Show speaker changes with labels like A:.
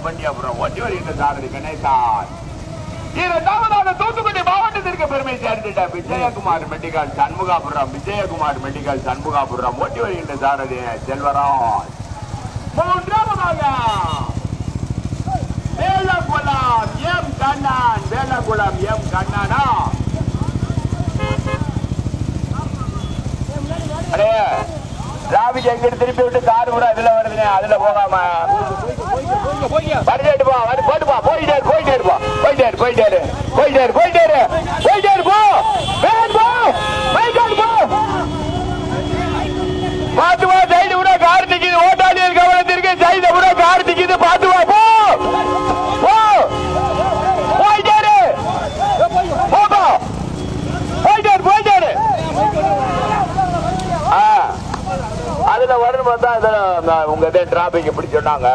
A: கபண்டியாபுரம் ஒட்டி வருகின்ற சாரதி கணேசான். இரண்டாவதாக தூத்துக்குடி மாவட்டத்திற்கு பெருமை சேர்ந்துட்ட விஜயகுமார் மெடிக்கல் சண்முகாபுரம். விஜயகுமார் மெடிக்கல் சண்முகாபுரம் ஒட்டி வருகின்ற சாரதி செல்வராஜ். மூன்றாவதாக வேலகுளம் எம் கண்ணன். வேலகுளம் எம் கண்ணனா டிராபிக் எங்க திருப்பி விட்டு கார் கூட இதுல வருதுனே, அதுல போகாம போயிட்டே போட்டுப்பா. போயிட்டே போயிட்டே இருப்பா. போயிட்டே போயிட்டே போயிட்டே போயிட்டே போயிட்டே போ. பாத்துவா சைடு கூட கார் நிக்குது. ஓட்டாளியர் கவனத்திற்கு சைடு கூட கார் நிக்குது. பாத்துவா போ. போயிட்டே போப்பா. போயிட்டே போயிட்டே அதுல வரணும் பார்த்தா உங்க டிராபிக் இப்படி சொன்னாங்க.